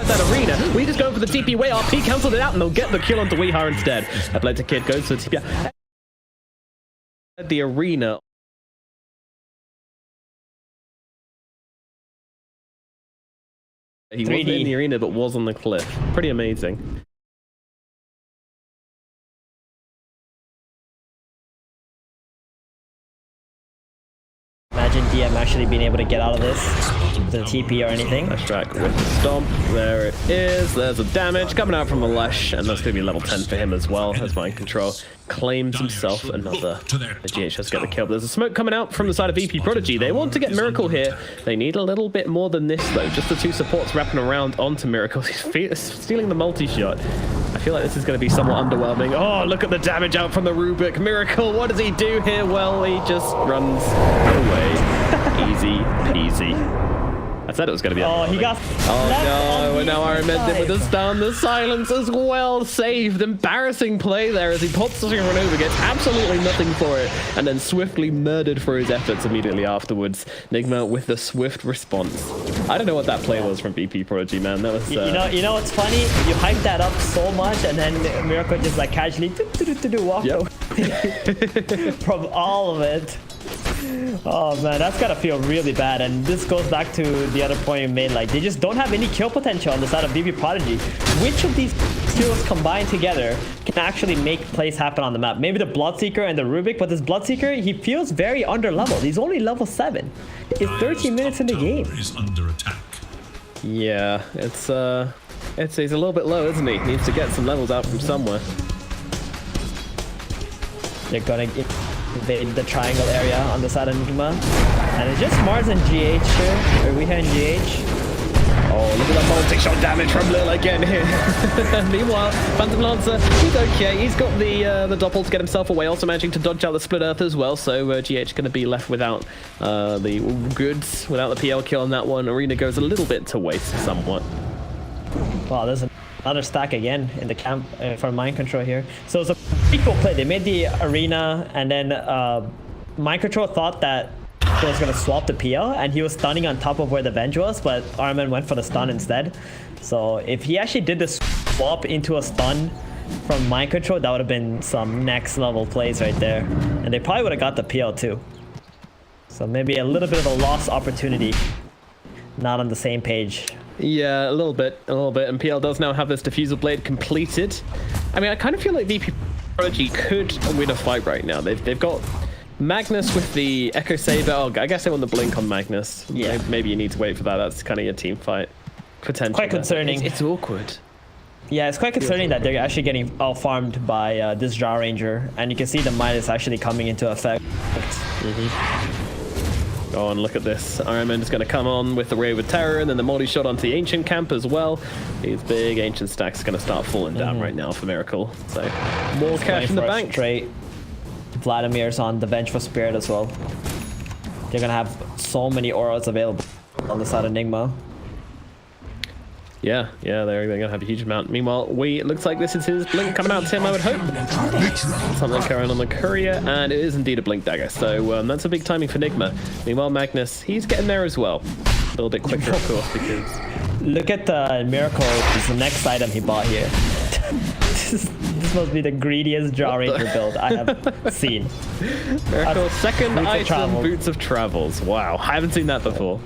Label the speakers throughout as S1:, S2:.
S1: that arena. We just go for the TP way up. He cancelled it out and they'll get the kill onto Weehar instead. Atlanta Kid goes for the TP. The arena. He wasn't in the arena but was on the cliff. Pretty amazing.
S2: Imagine DM actually being able to get out of this with a TP or anything.
S1: Nice track with the stomp. There it is. There's a damage coming out from the Lesh, and that's going to be level 10 for him as well as Mind Control claims himself another. The GHS get the kill. But there's a smoke coming out from the side of VP.Prodigy. They want to get Miracle here. They need a little bit more than this though. Just the two supports wrapping around onto Miracle. He's stealing the multi-shot. I feel like this is going to be somewhat underwhelming. Oh, look at the damage out from the Rubik. Miracle, what does he do here? Well, he just runs away. Easy peasy. I said it was going to be.
S2: Oh, he got.
S1: Oh no! And now Iron Man did with the stun, the silence as well saved. Embarrassing play there as he pops the run over, gets absolutely nothing for it, and then swiftly murdered for his efforts immediately afterwards. Nigma with the swift response. I don't know what that play was from VP.Prodigy, man. That was.
S2: You know what's funny? You hyped that up so much, and then Miracle just like casually walked away from all of it. Oh man, that's gotta feel really bad. And this goes back to the other point you made, like they just don't have any kill potential on the side of VP.Prodigy. Which of these skills combined together can actually make plays happen on the map? Maybe the Bloodseeker and the Rubik, but this Bloodseeker, he feels very under leveled. He's only level 7. It's 13 minutes in the game.
S3: Is under attack.
S1: Yeah, he's a little bit low, isn't he? Needs to get some levels out from somewhere.
S2: They're gonna invade the triangle area on the side of Nigma. And it's just Mars and GH here. Or we have GH.
S1: Oh, look at that multi-shot damage from Lil again here. Meanwhile, Phantom Lancer, he's okay. He's got the doppel to get himself away, also managing to dodge out the Split Earth as well. So GH going to be left without the goods, without the PL kill on that one. Arena goes a little bit to waste somewhat.
S2: Wow, there's another stack again in the camp for Mind Control here. So it's a pretty cool play. They made the arena, and then Mind Control thought that he was going to swap the PL, and he was stunning on top of where the Venge was, but Armin went for the stun instead. So if he actually did the swap into a stun from Mind Control, that would have been some next level plays right there. And they probably would have got the PL too. So maybe a little bit of a lost opportunity. Not on the same page.
S1: Yeah, a little bit. And PL does now have this diffusal blade completed. I mean, I kind of feel like VP.Prodigy could win a fight right now. They've got Magnus with the Echo Saber. Oh, I guess they want the blink on Magnus. Yeah. Maybe you need to wait for that. That's kind of your team fight potential.
S2: Quite concerning.
S1: It's awkward.
S2: Yeah, it's quite concerning that they're actually getting out-farmed by this Jaw Ranger. And you can see the Midas actually coming into effect.
S1: Oh, and look at this. Iron Man is going to come on with the Ray with Terror, and then the multi shot onto the Ancient camp as well. These big Ancient stacks are going to start falling down right now for Miracle. So, more cash in the bank.
S2: Straight. Vladimir's on the bench for Spirit as well. They're going to have so many auras available on the side of Nigma.
S1: Yeah, they're going to have a huge amount. Meanwhile, it looks like this is his blink coming out to him, I would hope. Something carrying on the courier, and it is indeed a blink dagger. So that's a big timing for Nigma. Meanwhile, Magnus, he's getting there as well. A little bit quicker, of course, because...
S2: Look at the Miracle. It's the next item he bought here. This must be the greediest Jaw Ranger build I have seen.
S1: Miracle's second item, Boots of Travels. Wow, I haven't seen that before.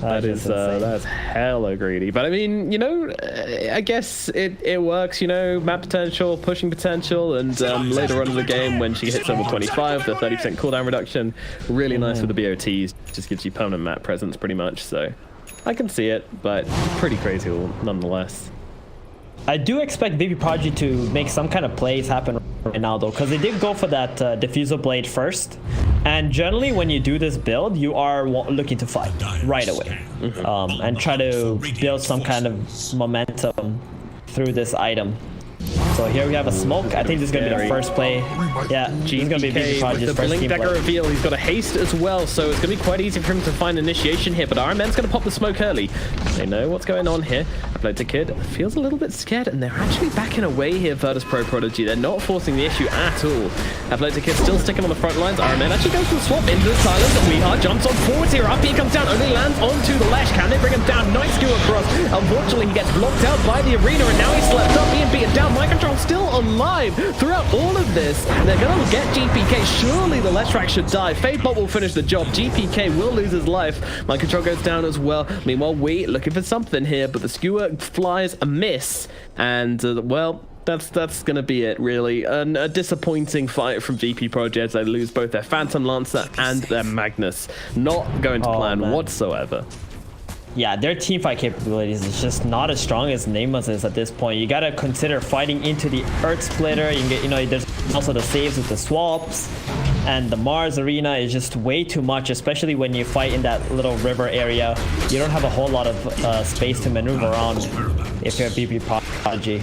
S1: That's hella greedy. But I mean, you know, I guess it works, you know, map potential, pushing potential, and later on in the game when she hits level 25, the 30% cooldown reduction, really nice with the BOTs, just gives you permanent map presence pretty much, so I can see it, but pretty crazy nonetheless.
S2: I do expect VP.Prodigy to make some kind of plays happen right now though, because they did go for that diffusal blade first. And generally when you do this build, you are looking to fight right away. And try to build some kind of momentum through this item. So here we have a smoke. I think this is going to be the first play. Yeah, he's going to be VP.Prodigy's
S1: the
S2: first
S1: Blink
S2: team
S1: Dagger
S2: play.
S1: reveal. He's got a haste as well, so it's going to be quite easy for him to find initiation here. But RMN's going to pop the smoke early. They know what's going on here. Athletic Kid feels a little bit scared, and they're actually backing away here, Pro.Prodigy. They're not forcing the issue at all. Athletic Kid still sticking on the front lines. RMN actually goes for the swap into the silence. Weehar jumps on forwards here. Up he comes down, only lands onto the Lash. Can they bring him down? Nice skew across. Unfortunately, he gets blocked out by the arena, and now he's slept up, being beaten down. Mind Control still alive throughout all of this. They're going to get GPK. Surely the Leshrac should die. Fadebot will finish the job. GPK will lose his life. Mind Control goes down as well. Meanwhile, we looking for something here, but the skewer flies a miss, and well, that's gonna be it, really. A disappointing fight from VP.Prodigy as they lose both their Phantom Lancer and their Magnus. Not going to plan whatsoever.
S2: Yeah, their teamfight capabilities is just not as strong as Nigma's is at this point. You gotta consider fighting into the Earth Splitter. You can get, you know, there's also the saves with the swaps, and the Mars arena is just way too much, especially when you fight in that little river area. You don't have a whole lot of space to maneuver around if you're VP.Prodigy.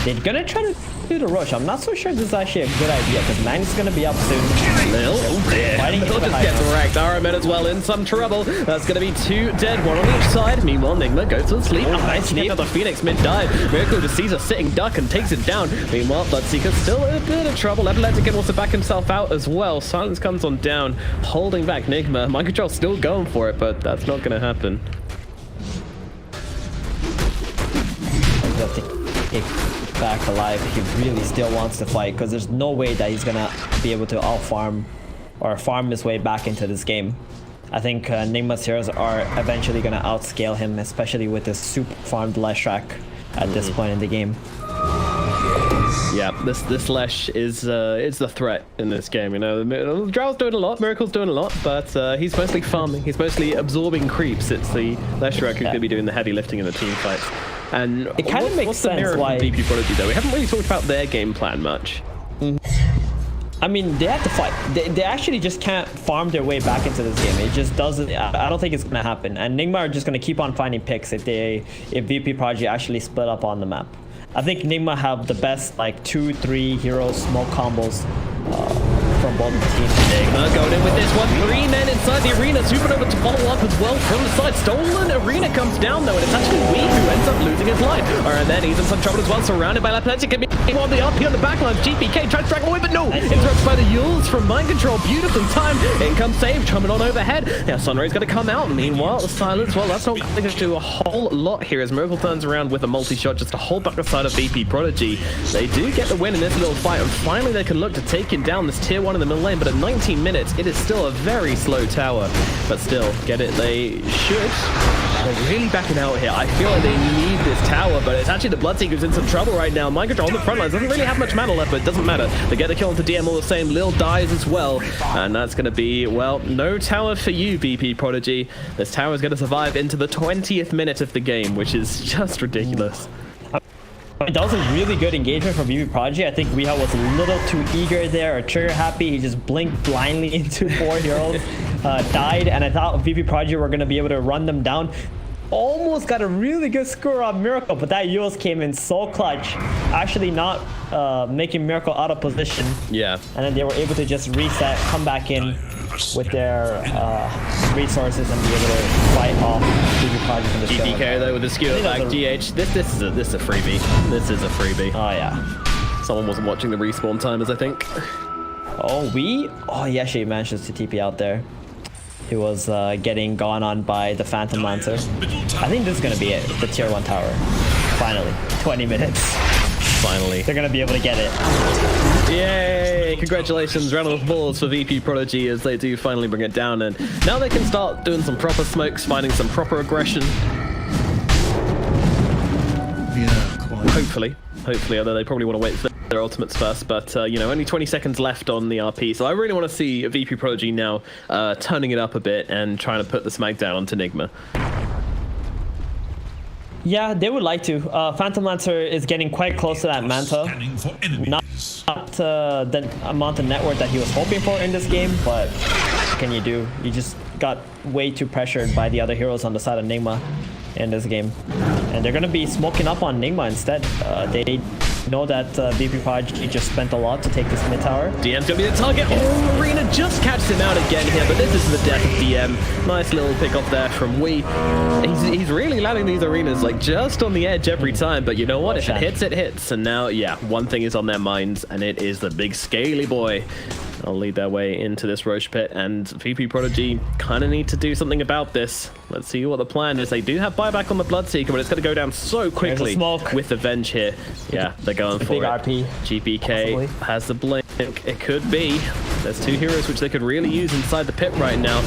S2: They're gonna try to do the rush. I'm not so sure this is actually a good idea because Magnus is gonna be up soon.
S1: Lil just gets wrecked. RMN as well in some trouble. That's gonna be 2 dead, 1 on each side. Meanwhile, Nigma goes to sleep. Nice sleep. The Phoenix mid-dive. Miracle just sees a sitting duck and takes it down. Meanwhile, Bloodseeker still in a bit of trouble. Epileptic wants to back himself out as well. Silence comes on down, holding back Nigma. Mind Control still going for it, but that's not gonna happen.
S2: Back alive. He really still wants to fight because there's no way that he's gonna be able to out-farm or farm his way back into this game. I think Nigma's heroes are eventually gonna outscale him, especially with this super farmed Leshrac at this point in the game.
S1: Yeah, this Lesh is the threat in this game. You know, Drow's doing a lot, Miracle's doing a lot, but he's mostly farming. He's mostly absorbing creeps. It's the Leshrac who's gonna be doing the heavy lifting in the team fights. And
S2: it kind of makes sense why
S1: VP.Prodigy though. We haven't really talked about their game plan much.
S2: I mean, they have to fight. They actually just can't farm their way back into this game. It just doesn't. I don't think it's gonna happen. And Nigma are just gonna keep on finding picks if VP.Prodigy actually split up on the map. I think Nigma have the best like 2-3 hero smoke combos from both teams.
S1: Nigma going in with this one. 3 men inside the arena. Supernova to follow up as well from the side. Stolen arena comes down though, and it's actually Wee who ends up losing his life. And then he's in some trouble as well, surrounded by Athletic. Meanwhile, the RP on the backline. GPK tries to drag away, but no. Interrupted by the Yules from Mind Control. Beautifully timed. Income save coming on overhead. Yeah, Sunray's going to come out. Meanwhile, the silence. Well, that's not going to do a whole lot here as Miracle turns around with a multi-shot just to hold back the side of VP.Prodigy. They do get the win in this little fight, and finally they can look to taking down this tier 1 in the middle lane. But at 19 minutes, it is still a very slow tower. But still, get it? They should. They're really backing out here. I feel like they need this tower, but it's actually the Bloodseeker who's in some trouble right now. Mind Control on the front lines doesn't really have much mana left, but it doesn't matter. They get the kill into DM all the same. Lil dies as well, and that's going to be, well, no tower for you, VP.Prodigy. This tower is going to survive into the 20th minute of the game, which is just ridiculous.
S2: That was a really good engagement from VP.Prodigy. I think Weeha was a little too eager there or trigger happy. He just blinked blindly into 4 heroes, died, and I thought VP.Prodigy were going to be able to run them down. Almost got a really good score on Miracle, but that Yules came in so clutch, actually not making Miracle out of position.
S1: Yeah.
S2: And then they were able to just reset, come back in with their resources and be able to fight off VP.Prodigy from the show.
S1: GPK though with the skewer back. GH. This is a freebie. This is a freebie.
S2: Oh yeah.
S1: Someone wasn't watching the respawn timers, I think.
S2: Oh, he actually managed to TP out there. He was getting gone on by the Phantom Lancer. I think this is going to be it, the tier 1 tower. Finally, 20 minutes.
S1: Finally.
S2: They're going to be able to get it.
S1: Yay! Congratulations, round of applause for VP.Prodigy as they do finally bring it down, and now they can start doing some proper smokes, finding some proper aggression.
S3: Yeah, quite.
S1: Hopefully, although they probably want to wait for their ultimates first, but you know, only 20 seconds left on the RP, so I really want to see VP.Prodigy now turning it up a bit and trying to put the smack down onto Nigma.
S2: Yeah, they would like to. Phantom Lancer is getting quite close to that Manta. Not the amount of net worth that he was hoping for in this game, but what can you do? You just got way too pressured by the other heroes on the side of Nigma. in this game. And they're going to be smoking up on Nigma instead. They know that VP.Prodigy just spent a lot to take this mid tower.
S1: DM's gonna be the target. Oh, Arena just catches him out again here, but this is the death of DM. Nice little pick up there from Wee. He's really landing these arenas like just on the edge every time, but you know what? If it hits, it hits. And now, yeah, one thing is on their minds, and it is the big scaly boy. I'll lead their way into this Roche pit, and VP.Prodigy kind of need to do something about this. Let's see what the plan is. They do have buyback on the Bloodseeker, but it's going to go down so quickly with the Venge here. Yeah, they're going for it.
S2: RP.
S1: GPK has the blink. It could be. There's two heroes which they could really use inside the pit right now.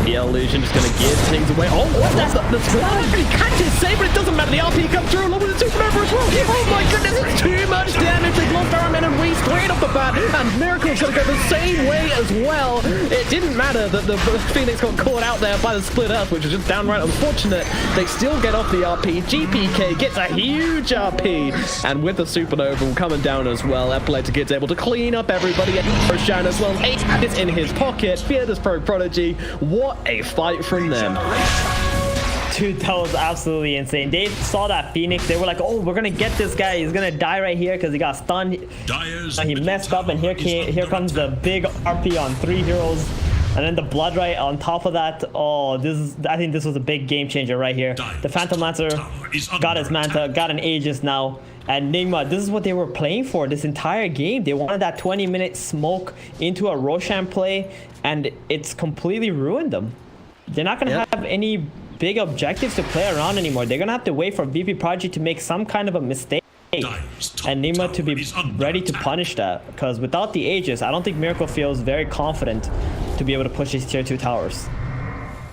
S1: The illusion is going to give things away. Oh, what's that? The spell he catches safe, but it doesn't matter. The RP comes through along with the supernova as well. Oh my goodness, it's too much damage. They've lost Araman and Wee straight off the bat, and Miracle's going to go the same way as well. It didn't matter that the Phoenix got caught out there by the split earth, which was just downright unfortunate. They still get off the RP. GPK gets a huge RP, and with the supernova coming down as well, Epileptic gets able to clean up everybody. Roshan as well. 8 is in his pocket. Fearless Prodigy. What a fight from them.
S2: Dude, that was absolutely insane. They saw that Phoenix. They were like, oh, we're going to get this guy. He's going to die right here because he got stunned. He messed up, and here comes the big RP on 3 heroes. And then the Blood Right on top of that. Oh, I think this was a big game changer right here. The Phantom Lancer got his Manta, got an Aegis now. And Nigma, this is what they were playing for this entire game. They wanted that 20-minute smoke into a Roshan play, and it's completely ruined them. They're not going to have any big objectives to play around anymore. They're going to have to wait for VP.Prodigy to make some kind of a mistake and Nigma to be ready to punish that. Because without the Aegis, I don't think Miracle feels very confident to be able to push these tier 2 towers.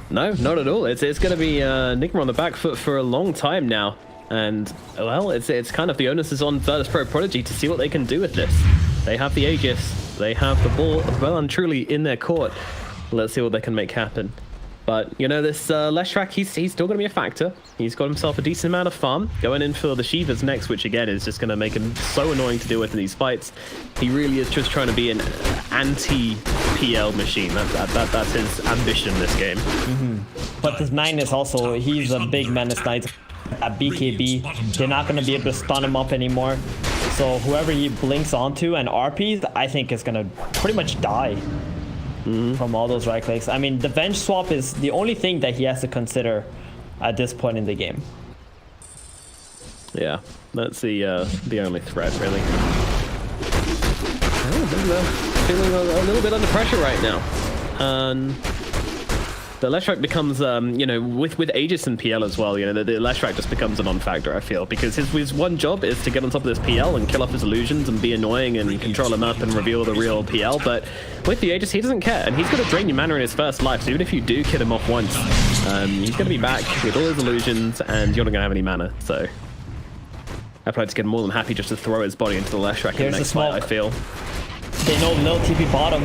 S1: No, not at all. It's going to be Nigma on the back foot for a long time now. And, well, it's kind of the onus is on Prodigy to see what they can do with this. They have the Aegis. They have the ball well and truly in their court. Let's see what they can make happen. But, you know, this Leshrac, he's still going to be a factor. He's got himself a decent amount of farm. Going in for the Shivas next, which, again, is just going to make him so annoying to deal with in these fights. He really is just trying to be an anti-PL machine. That's his ambition this game.
S2: But this Magnus also, he's a big menace knight at BKB. They're not going to be able to stun him up anymore. So whoever he blinks onto and RPs, I think is going to pretty much die. From all those right clicks. I mean, the Venge swap is the only thing that he has to consider at this point in the game. Yeah, that's the only threat, really. Feeling a little bit under pressure right now. The Leshrac becomes, you know, with Aegis and PL as well, you know, the Leshrac just becomes a non-factor, I feel, because his one job is to get on top of this PL and kill off his illusions and be annoying and control him up and reveal the real PL, but with the Aegis, he doesn't care, and he's going to drain your mana in his first life, so even if you do kill him off once, he's going to be back with all his illusions, and you're not going to have any mana, so I'd like to get more than happy just to throw his body into the Leshrac in the next fight, I feel. They know no TP bottom.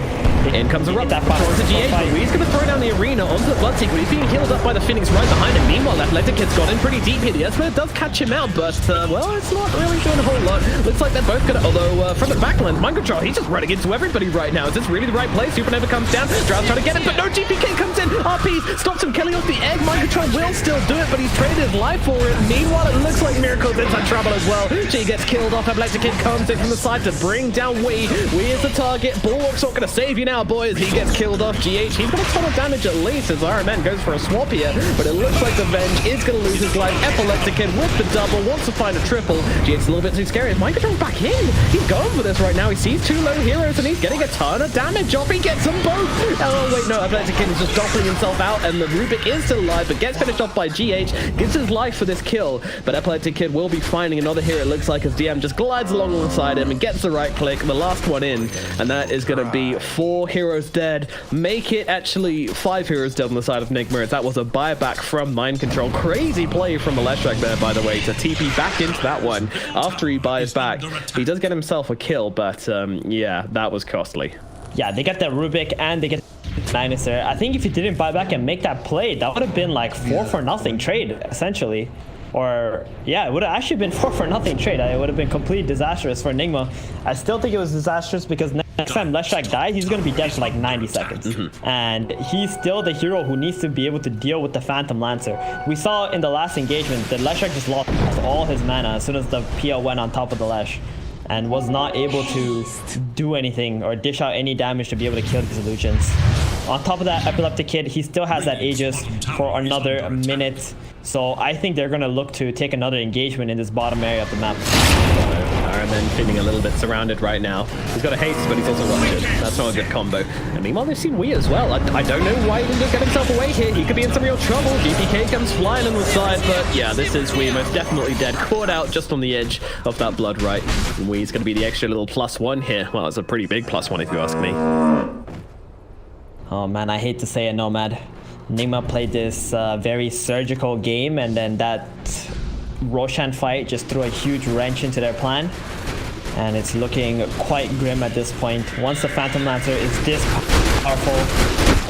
S2: In comes a Rupt. Towards the GH. He's going to throw down the arena onto the Bloodseeker. He's being healed up by the Phoenix right behind him. Meanwhile, Athletic Kid's got in pretty deep here. The Esper does catch him out, but, well, it's not really doing a whole lot. Looks like they're both going to, although from the backline, Mind Control, he's just running into everybody right now. Is this really the right play? Supernova comes down. Drown's trying to get it, but no, GPK comes in. RP stops him killing off the egg. Mind Control will still do it, but he's traded his life for it. Meanwhile, it looks like Miracle's in some trouble as well. She gets killed off. Athletic Kid comes in from the side to bring down Wee. Wee is the target. Bulwark's not going to save you now, boys. He gets killed off. GH, he's got a ton of damage at least as Iron Man goes for a swap here, but it looks like the Venge is going to lose his life. Epileptic Kid with the double, wants to find a triple. GH's a little bit too scary. Is Mind Control back in? He's going for this right now. He sees 2 low heroes and he's getting a ton of damage off. He gets them both. Oh, wait, no. Epileptic Kid is just doppling himself out, and the Rubik is still alive, but gets finished off by GH. Gives his life for this kill, but Epileptic Kid will be finding another hero, it looks like, as DM just glides alongside him and gets the right click, the last one in, and that is going to be 4 heroes dead. Make it actually 5 heroes dead on the side of Nigma. That was a buyback from Mind Control. Crazy play from Leshrac there, by the way, to TP back into that one after he buys back. He does get himself a kill, but yeah, that was costly. Yeah, they get that Rubik and they get Magnus there. I think if he didn't buy back and make that play, that would have been like 4 for nothing trade, essentially. or yeah, it would have actually been 4-for-nothing trade. It would have been completely disastrous for Nigma. I still think it was disastrous because next time Leshrac dies, he's going to be dead for like 90 seconds. And he's still the hero who needs to be able to deal with the Phantom Lancer. We saw in the last engagement that Leshrac just lost all his mana as soon as the PL went on top of the Lesh, and was not able to do anything or dish out any damage to be able to kill these illusions. On top of that, Epileptic Kid, he still has that Aegis for another minute. So I think they're going to look to take another engagement in this bottom area of the map.
S1: And then feeling a little bit surrounded right now. He's got a haste, but he's also ruptured. That's not a good combo. And meanwhile, they've seen Wii as well. I don't know why he didn't just get himself away here. He could be in some real trouble. GPK comes flying on the side, but yeah, this is Wii most definitely dead. Caught out just on the edge of that blood right. And Wii's going to be the extra little +1 here. Well, it's a pretty big +1 if you ask me.
S2: Oh man, I hate to say it, Nomad. Nigma played this very surgical game, and then that Roshan fight just threw a huge wrench into their plan. And it's looking quite grim at this point. Once the Phantom Lancer is this powerful,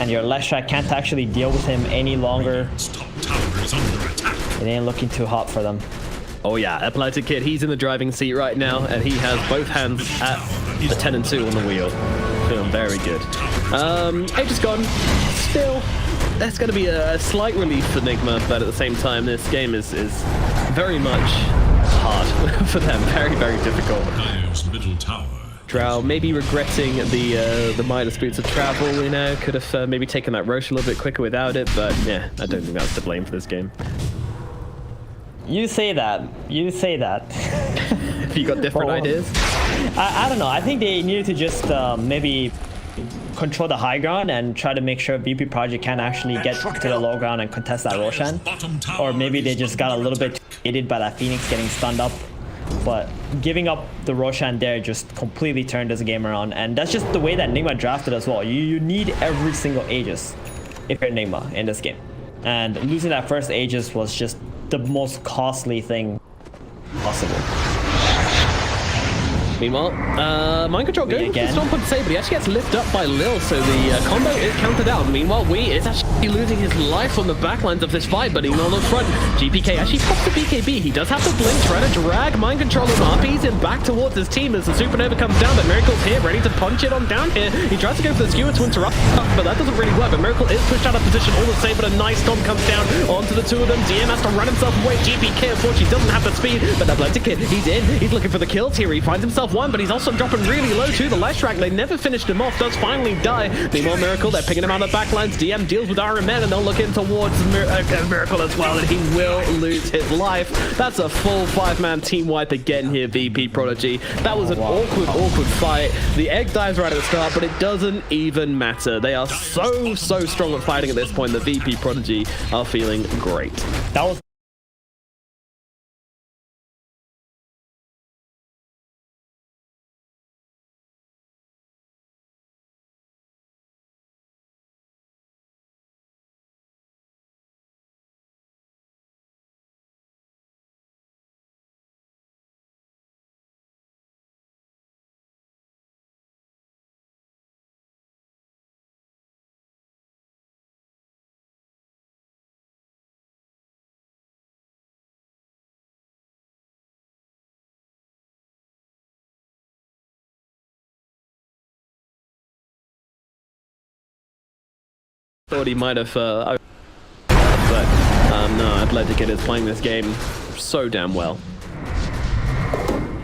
S2: and your Leshrac can't actually deal with him any longer, it ain't looking too hot for them.
S1: Oh yeah, Epileptic Kid, he's in the driving seat right now, and he has both hands at the 10 and 2 on the wheel. Feeling very good. Age is gone. Still, that's going to be a slight relief for Nigma, but at the same time, this game is very much hard for them. Very, very difficult. Drow maybe regretting the Midas boots of travel, you know, could have maybe taken that Roche a little bit quicker without it, but yeah, I don't think that's to blame for this game.
S2: You say that. You say that.
S1: Have you got different ideas?
S2: I don't know. I think they needed to just maybe control the high ground and try to make sure VP.Prodigy can actually get to the low ground and contest that Roshan. Or maybe they just got a little bit aided by that Phoenix getting stunned up. But giving up the Roshan there just completely turned this game around. And that's just the way that Nigma drafted as well. You need every single Aegis if you're Nigma in this game. And losing that first Aegis was just the most costly thing possible.
S1: Meanwhile, Mind Control going for the Stomp to save, but he actually gets lifted up by Lil, so the combo is counted out. Meanwhile, Wii is actually losing his life on the backlines of this fight, but even on the front, GPK actually pops the BKB. He does have the blink, trying to drag Mind Control and RPs him back towards his team as the Supernova comes down, but Miracle's here, ready to punch it on down here. He tries to go for the skewer to interrupt, but that doesn't really work, but Miracle is pushed out of position all the same, but a nice Stomp comes down onto the two of them. DM has to run himself away. GPK, unfortunately, doesn't have the speed, but Epileptic Kid, he's in. He's looking for the kills here. He finds himself one, but he's also dropping really low too. The Leshrac, they never finished him off, does finally die. Meanwhile, Miracle, they're picking him out of the backlines. DM deals with Iron Man, and they'll look in towards Miracle as well, and he will lose his life. That's a full 5-man team wipe again here, VP.Prodigy. That was an awkward fight. The egg dives right at the start, but it doesn't even matter. They are so strong at fighting at this point. The VP.Prodigy are feeling great.
S2: That was
S1: thought he might have, but no, Athletic Kid is playing this game so damn well.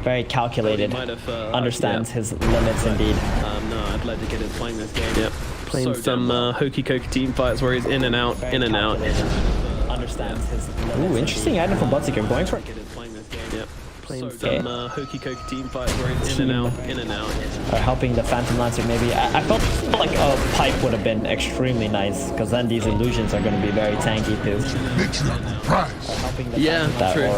S2: very calculated. Understands his limits indeed.
S1: No, Athletic Kid is playing this game. Yep, playing so some hokey cokey team fights where he's in and out, in and out.
S2: Understands his limits. Ooh, interesting item from Bo3 going for it.
S1: Yep. Playing some hokey cokey team fights where he's in and out, in and out.
S2: Or helping the Phantom Lancer maybe. I felt like a pipe would have been extremely nice, because then these illusions are going to be very tanky too.
S1: Yeah, true.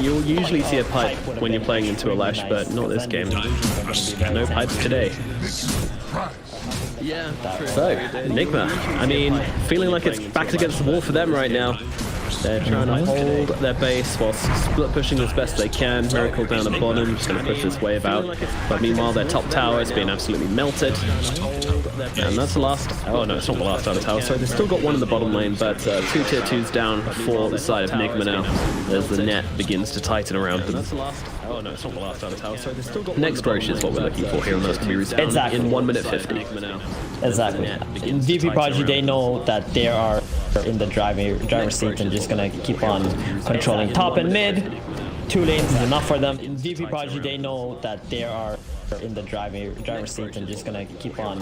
S1: You'll usually see a pipe when you're playing into a Lash, but not this game. No pipes today. Yeah, true. So, Nigma, I mean, feeling like it's backs against the wall for them right now. They're trying to hold their base while split pushing as best they can. Miracle down the bottom, just going to push this wave out. But meanwhile, their top tower is being absolutely melted. And that's the last. Oh no, it's not the last out of tower. Sorry, they've still got one in the bottom lane, but 2 tier 2s down for the side of Nigma now. As the net begins to tighten around them. Oh no, it's not the last out of tower. Sorry, they've still got next Roche is what we're looking for here, and that's going to be resound
S2: Exactly.
S1: in 1 minute 50.
S2: Exactly. In VP.Prodigy, they know that they are in the driver's seat and just gonna keep on controlling top and mid. 2 lanes is enough for them. In VP.Prodigy, they know that they are in the driver's seat and just gonna keep on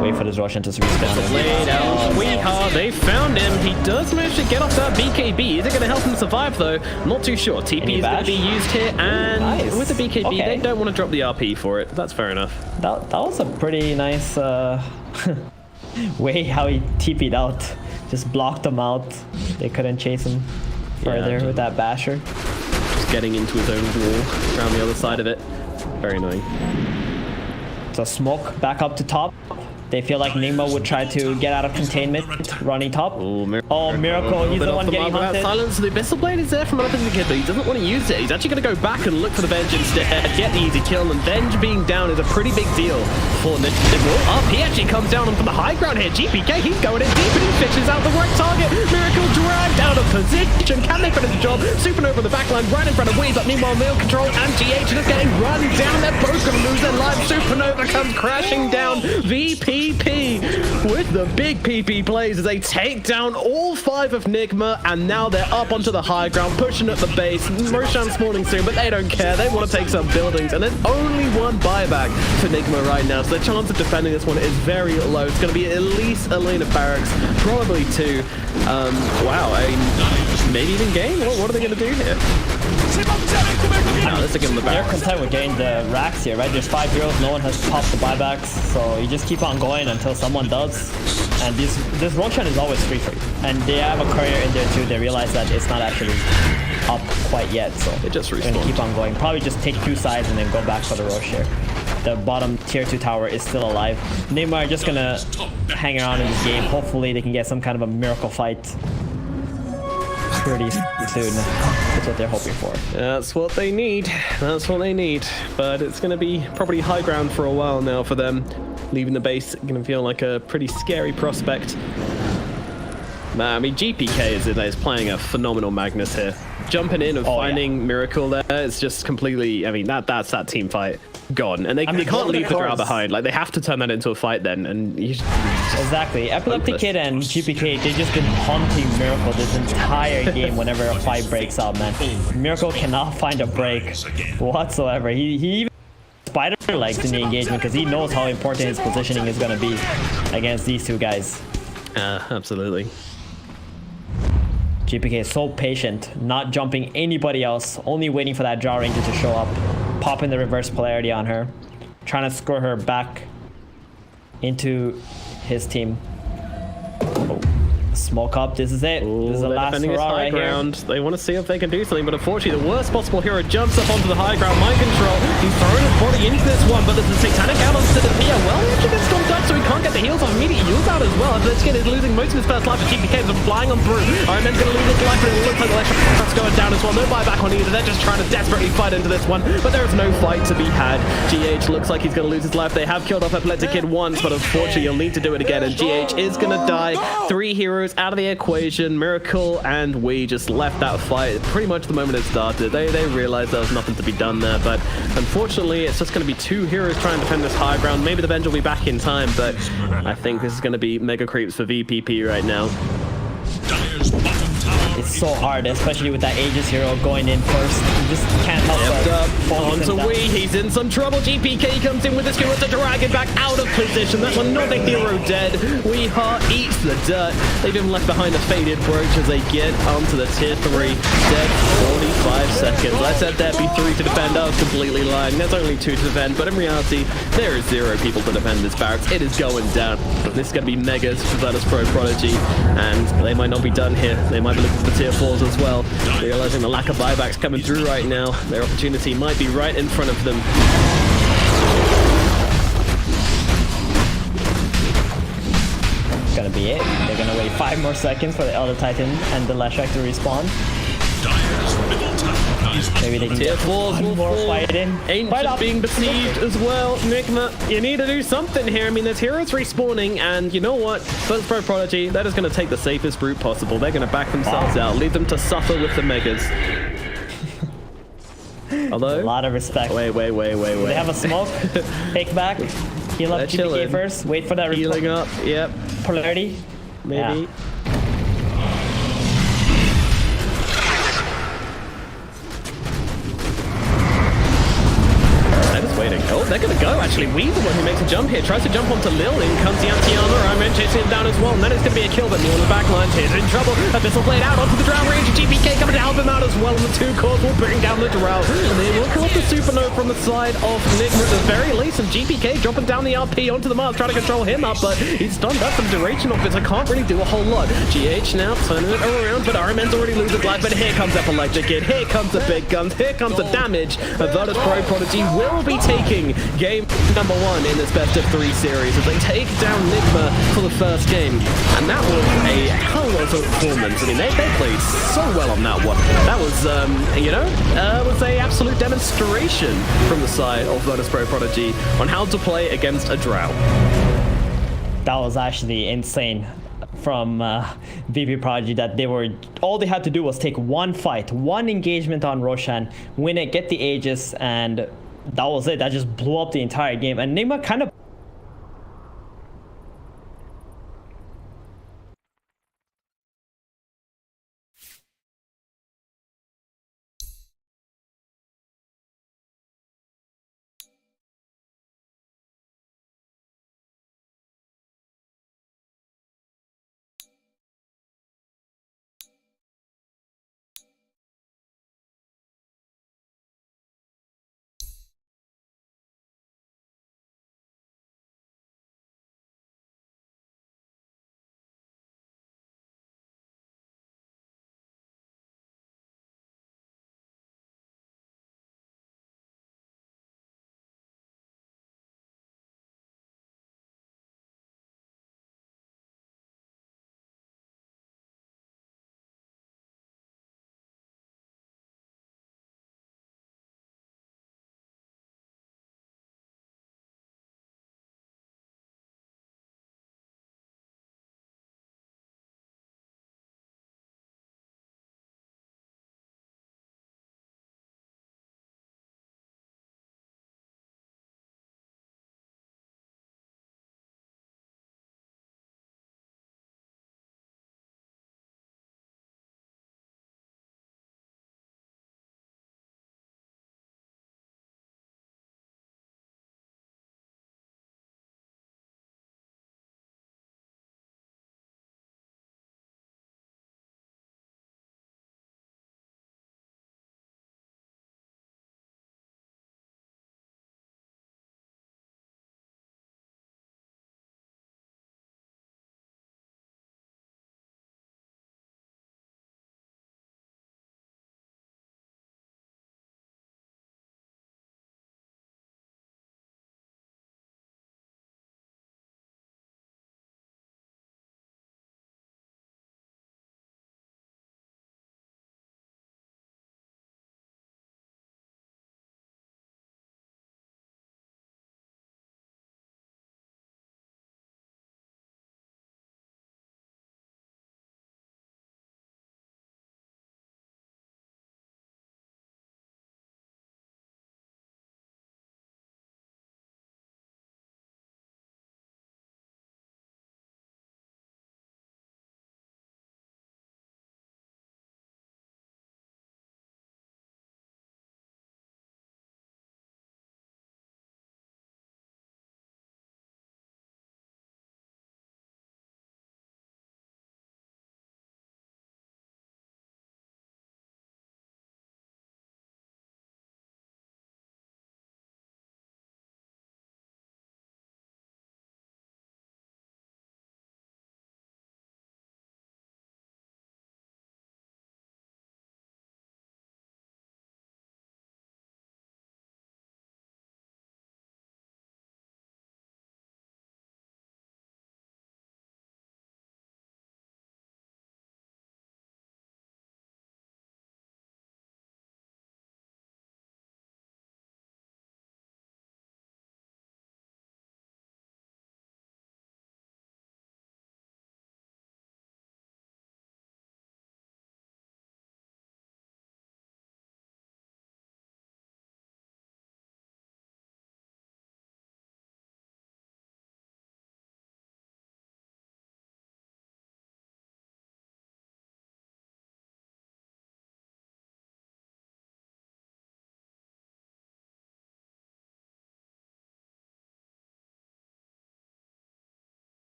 S2: wait for this Roshan to respawn.
S1: Laid out, Weehaw, they found him. He does manage to get off that BKB. Is it going to help him survive though? Not too sure. TP is going to be used here, and
S2: nice.
S1: With the BKB,
S2: Okay.
S1: they don't want to drop the RP for it. That's fair enough.
S2: That was a pretty nice way how he TP'd out. Just blocked them out. They couldn't chase him further with that basher.
S1: Just getting into his own wall around the other side of it. Very annoying.
S2: So smoke back up to top. They feel like Nigma would try to get out of containment, running top.
S1: Oh,
S2: Miracle, he's the one getting hunted.
S1: Silence. The Abyssal Blade is there from another kid, but he doesn't want to use it. He's actually going to go back and look for the Venge instead, get the easy kill, and Venge being down is a pretty big deal for Nigma. Up, he actually comes down from the high ground here. GPK, he's going in deep, and he fishes out the right target. Miracle dragged out of position. Can they finish the job? Supernova on the backline, right in front of Weez, but meanwhile, Meal Control and GH just getting run down. They're both going to lose their lives. Supernova comes crashing down. VP with the big PP plays as they take down all 5 of Nigma, and now they're up onto the high ground, pushing at the base. Roshan spawning soon, but they don't care. They want to take some buildings, and there's only 1 buyback for Nigma right now, so the chance of defending this one is very low. It's going to be at least a lane of barracks, probably 2. Wow, I mean, maybe even game? What are they going to do here? Let's give them the
S2: They're
S1: barracks.
S2: content with getting the racks here, right? There's 5 heroes, no one has popped the buybacks, so you just keep on going until someone does. And this Roshan is always free for you. And they have a courier in there too. They realize that it's not actually up quite yet, so
S1: They just
S2: they're gonna
S1: respawn.
S2: keep on going. Probably just take 2 sides and then go back for the Roche here. The bottom tier 2 tower is still alive. Nigma are just gonna hang around in this game. Hopefully they can get some kind of a miracle fight pretty soon. That's what they're hoping for.
S1: That's what they need. That's what they need. But it's going to be probably high ground for a while now for them. Leaving the base going to feel like a pretty scary prospect. Man, I mean, GPK is playing a phenomenal Magnus here. Jumping in and finding Miracle there, it's just completely, I mean, that's that team fight gone. And they can't leave the Drow behind. Like, they have to turn that into a fight then. And you
S2: Exactly. Epileptic Kid and GPK, they've just been haunting Miracle this entire game whenever a fight breaks out, man. Miracle cannot find a break whatsoever. He even spider legs in the engagement because he knows how important his positioning is going to be against these 2 guys.
S1: absolutely.
S2: GPK is so patient, not jumping anybody else, only waiting for that Jaw Ranger to show up, popping the reverse polarity on her, trying to score her back into his team. Oh. Smoke up, this is it. This is the last hurrah right here.
S1: They want to see if they can do something, but unfortunately the worst possible hero jumps up onto the high ground. Mind control, he's throwing his body into this one, but there's a satanic out onto the Pia. Well, he actually gets stomped up, so he can't get the heals off. Immediate heals out as well. This kid is losing most of his first life, but GPK is flying on through. Iron Man's going to lose his life, but it looks like the electric going down as well. No buyback on either. They're just trying to desperately fight into this one, but there is no fight to be had. GH looks like he's going to lose his life. They have killed off Epileptic Kid once, but unfortunately you'll need to do it again, and GH is going to die. 3 heroes out of the equation. Miracle and we just left that fight pretty much the moment it started. They realized there was nothing to be done there, but unfortunately it's just going to be 2 heroes trying to defend this high ground. Maybe the Venge will be back in time, but I think this is going to be mega creeps for VPP right now.
S2: It's so hard, especially with that Aegis hero going in first. You just can't help but focus
S1: Onto
S2: him down.
S1: Wee, he's in some trouble. GPK comes in with this skill to drag it back out of position. That's another hero dead. Weehaw eats the dirt. They've been left behind a faded brooch as they get onto the tier 3. Dead 45 seconds. I said there'd be 3 to defend. I was completely lying. There's only 2 to defend, but in reality, there is 0 people to defend this barracks. It is going down. This is going to be megas for VP.Prodigy, and they might not be done here. They might be looking for the tier 4s as well, realizing the lack of buybacks coming through right now. Their opportunity might be right in front of them.
S2: Gonna be it. They're gonna wait 5 more seconds for the Elder Titan and the Leshrac to respawn. Maybe they can
S1: Tier
S2: get
S1: 4
S2: one more fight in. Fight
S1: Ancient
S2: up.
S1: being besieged as well. Nigma, you need to do something here. I mean, there's heroes respawning, and you know what? Bo3 they're just going to take the safest route possible. They're going to back themselves out, leave them to suffer with the megas. Although,
S2: A lot of respect.
S1: wait.
S2: They have a smoke. Take back. Heal up
S1: They're
S2: GPK
S1: chilling.
S2: first. Wait for that
S1: healing up. Yep,
S2: polarity.
S1: maybe.
S2: Yeah.
S1: They're just waiting. Oh, they're gonna go actually. Wee's the one who makes a jump here. Tries to jump onto Lil. In comes the anti-armor. Iron chasing him down as well. And then it's gonna be a kill. But Neil on the back line. He's in trouble. Abyssal blade out onto the drow range. GPK coming to help him out as well. And the two cores will bring down the drow. And they will kill off the supernova from the side of Nigma at the very least. And GPK dropping down the RP onto the Mars, trying to control him up. But he's stunned. That's some duration off it. I can't really do a whole lot. GH now turning it around. But Ironman's already losing life. But here comes Epileptic Kid. Here comes the big guns. Here comes the damage. Bo3 will be taking game number 1 in this best of 3 series as they take down Nigma for the first game. And that was a hell of a performance. I mean, they played so well on that one. That was, was a absolute demonstration from the side of Bo3 on how to play against a drow.
S2: That was actually insane from VP.Prodigy that all they had to do was take one fight, one engagement on Roshan, win it, get the Aegis, and that was it. That just blew up the entire game. And Nigma kind of